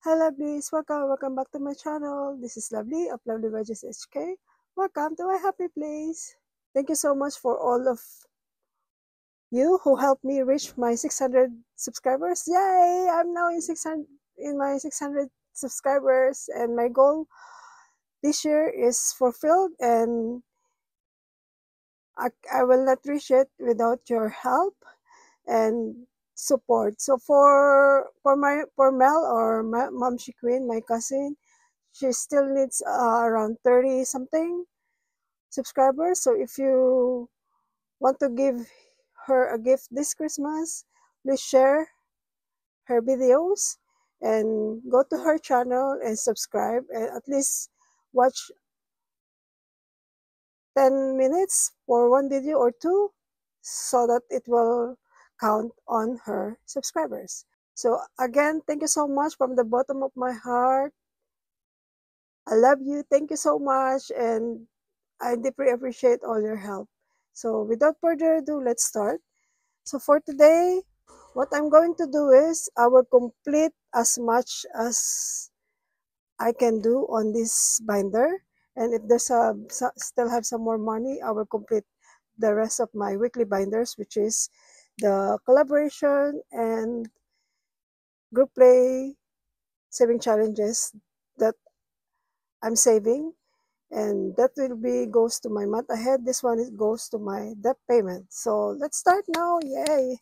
Hi lovelies, welcome back to my channel. This is Lovely of Lovely Veggies HK. Welcome to my happy place. Thank you so much for all of you who helped me reach my 600 subscribers. Yay! I'm now in my 600 subscribers, and my goal this year is fulfilled, and I will not reach it without your help and support. So for Mel or Mom She Queen, my cousin, she still needs around 30 something subscribers. So if you want to give her a gift this Christmas, please share her videos and go to her channel and subscribe, and at least watch 10 minutes for one video or two so that it will count on her subscribers. So again, thank you so much from the bottom of my heart. I love you. Thank you so much. And I deeply appreciate all your help. So without further ado, let's start. So for today, what I'm going to do is I will complete as much as I can do on this binder. And if there's still have some more money, I will complete the rest of my weekly binders, which is the collaboration and group play saving challenges that I'm saving. And that will be goes to my month ahead. This one goes to my debt payment. So let's start now. Yay!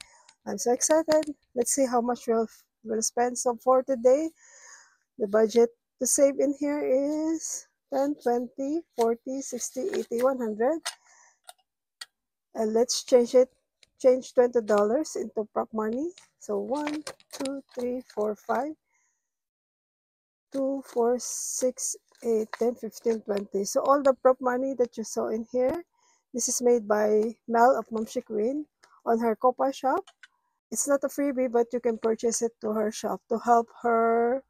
I'm so excited. Let's see how much we'll spend. So for today, the budget to save in here is 10, 20, 40, 60, 80, 100. And let's change $20 into prop money. So 1, 2, 3, 4, 5, 2, 4, 6, 8, 10, 15, 20. So all the prop money that you saw in here, this is made by Mel of Mom She Queen on her Copa shop. It's not a freebie, but you can purchase it to her shop to help her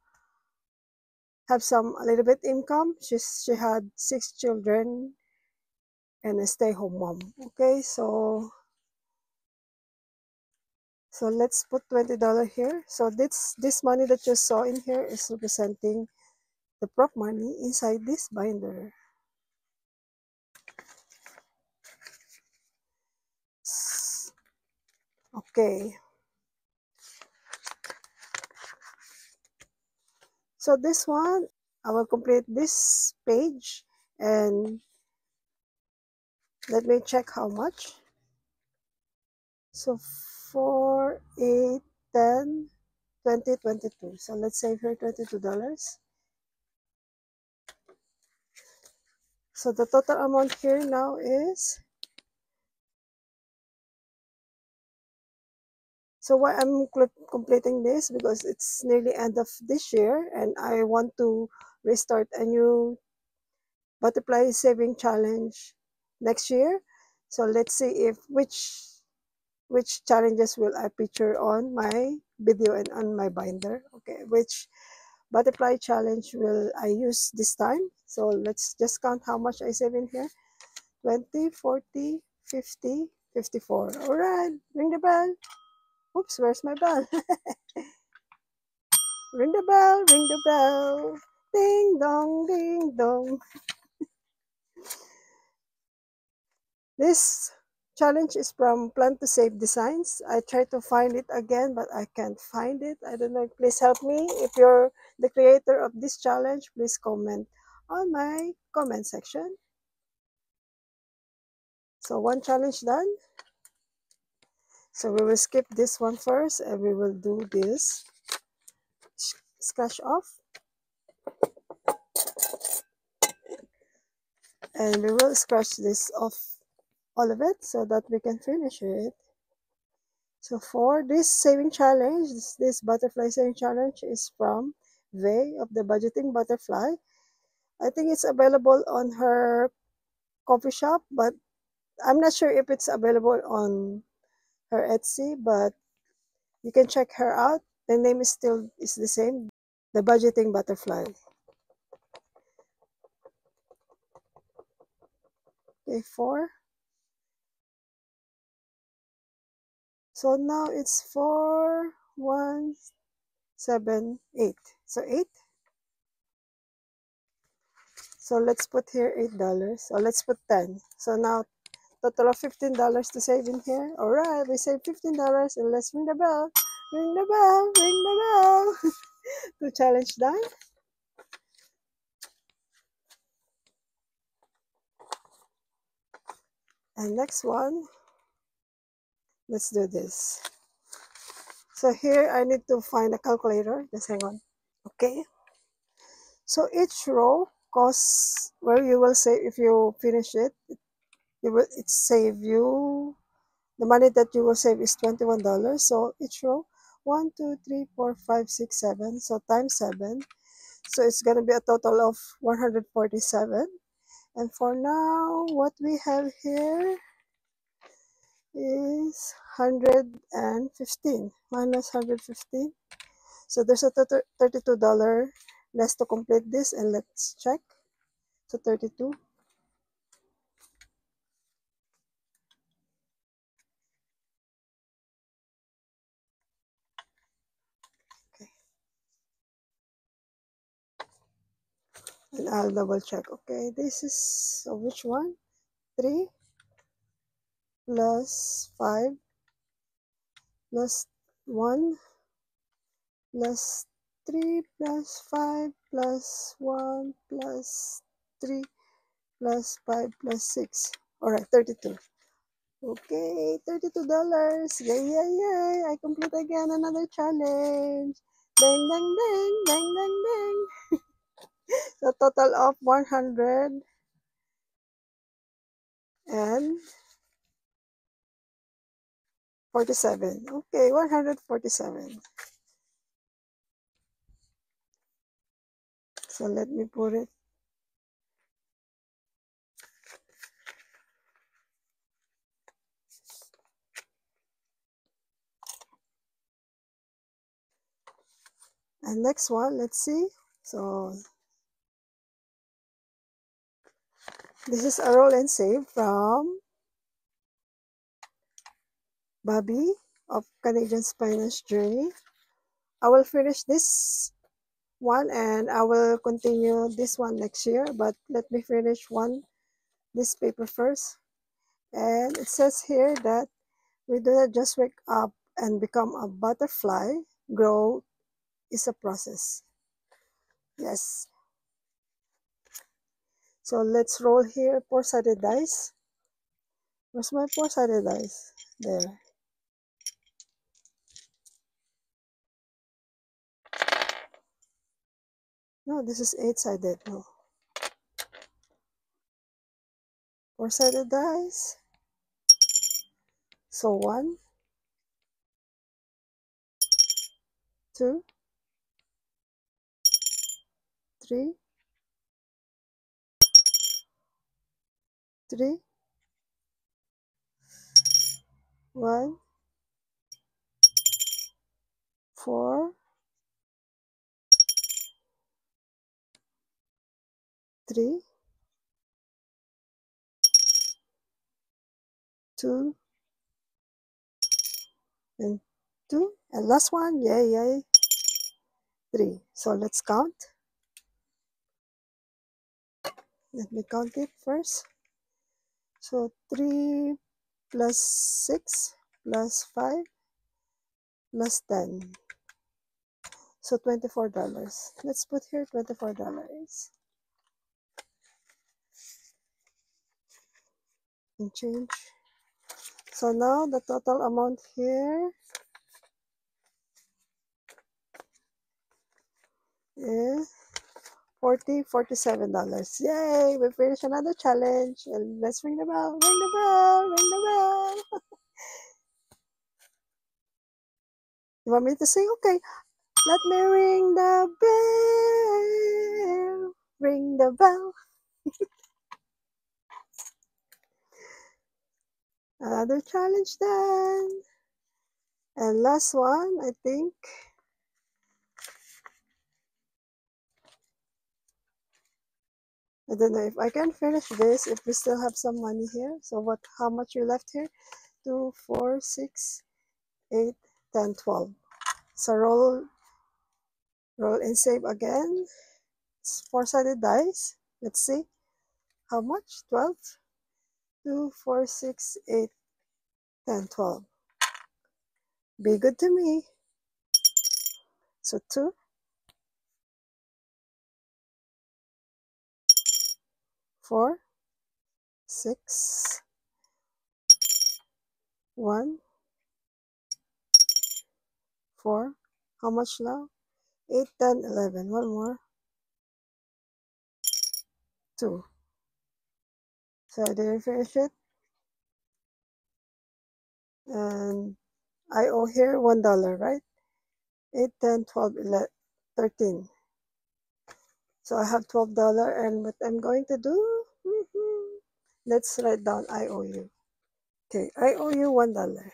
have a little bit income. She had 6 children and a stay-home mom. Okay, so let's put $20 here. So this money that you saw in here is representing the prop money inside this binder. Okay. So this one, I will complete this page and let me check how much. So 4, 8, 10, 20, 22. So let's save here $22. So the total amount here now is, so why I'm completing this, because it's nearly end of this year and I want to restart a new butterfly saving challenge next year. So let's see if which challenges will I feature on my video and on my binder. Okay, which butterfly challenge will I use this time? So let's just count how much I save in here. 20, 40, 50, 54. All right, ring the bell. Oops, where's my bell? Ring the bell, ring the bell. Ding dong, ding dong. This challenge is from Plan to Save Designs. I tried to find it again, but I can't find it. I don't know. Please help me. If you're the creator of this challenge, please comment on my comment section. So one challenge done. So we will skip this one first and we will do this scratch off. And we will scratch this off, all of it, so that we can finish it. So for this saving challenge, this butterfly saving challenge is from Vey of the Budgeting Butterfly. I think it's available on her coffee shop, but I'm not sure if it's available on her Etsy, but you can check her out. The name is the same, the Budgeting Butterfly. Okay, 4. So now it's 4, 1, 7, 8. So 8. So let's put here $8. So let's put 10. So now total of $15 to save in here. All right, we saved $15 and let's ring the bell. Ring the bell, ring the bell. To challenge done. And next one, let's do this. So here I need to find a calculator. Just hang on. Okay. So each row costs, well, you will say if you finish it, it save you, the money that you will save is $21. So each row, 1, 2, 3, 4, 5, 6, 7. So times 7. So it's going to be a total of 147. And for now, what we have here is 115 minus 115. So there's a $32 less to complete this, and let's check. So 32. Okay. And I'll double check. Okay, this is, so which one? 3 plus 5 plus 1 plus 3 plus 5 plus 1 plus 3 plus 5 plus 6. All right, 32. Okay, $32. Yay, yay, yay. I complete again another challenge. Ding, ding, ding, ding, ding, ding. So total of 147. Okay, 147. So let me put it. And next one, let's see. So this is a roll and save from Bobby of Canadian Finance Journey. I will finish this one and I will continue this one next year, but let me finish this paper first. And it says here that we do not just wake up and become a butterfly. Grow is a process. Yes. So let's roll here four-sided dice. Where's my four-sided dice? There. No, this is eight-sided. No. Four-sided dice. So 1, 2, 3, 3, 1, 4, 3, 2, and 2. And last one, yay, yay, 3. So let's count. Let me count it first. So 3 plus 6 plus 5 plus 10. So $24. Let's put here $24 and change. So now the total amount here is $47. Yay! We finished another challenge. And let's ring the bell. Ring the bell. Ring the bell. You want me to sing? Okay. Let me ring the bell. Ring the bell. Another challenge done. And last one, I think. I don't know if I can finish this if we still have some money here. So how much we left here? 2, 4, 6, 8, 10, 12. So roll Roll and save again. It's four-sided dice. Let's see. How much? 12? 2, 4, 6, 8, 10, 12. Be good to me. So 2, 4, 6, 1, 4. How much now? 8, 10, 11. One more. 2. So I didn't finish it. And I owe here $1, right? 8, 10, 12, 11, 13. So I have $12, and what I'm going to do, let's write down I owe you. Okay, I owe you $1.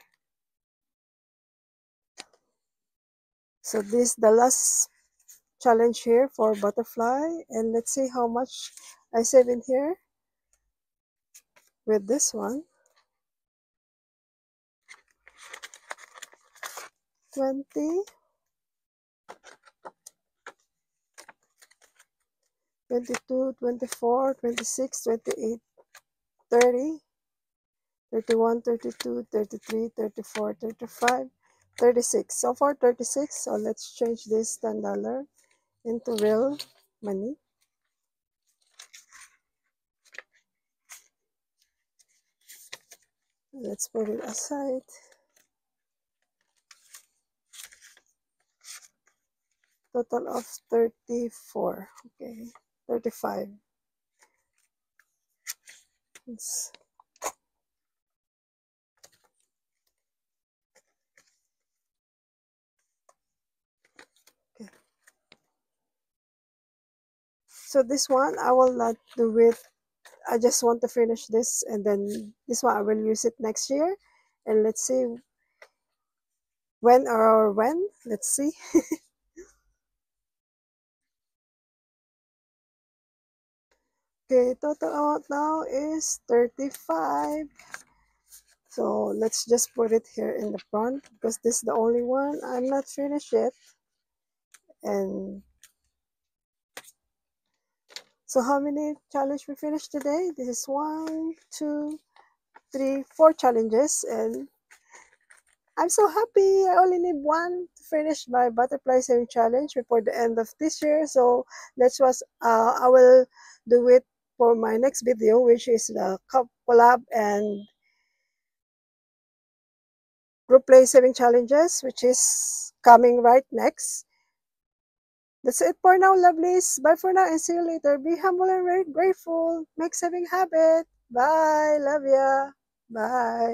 So this is the last challenge here for butterfly, and let's see how much I save in here with this one. 20, 22, 24, 26, 28, 30, 31, 32, 33, 34, 35, 36. So far 36. So let's change this $10 into real money. Let's put it aside. Total of 34. Okay, 35. It's, okay. So this one I will not do it. I just want to finish this, and then this one I will use it next year. And let's see when. Let's see. Okay, total amount now is 35. So let's just put it here in the front because this is the only one I'm not finished yet. And so how many challenge we finished today? This is 1, 2, 3, 4 challenges, and I'm so happy. I only need one to finish my butterfly saving challenge before the end of this year. So let's was I will do it for my next video, which is the collab and group play saving challenges, which is coming right next. That's it for now, lovelies. Bye for now and see you later. Be humble and very grateful. Make saving habit. Bye. Love ya. Bye.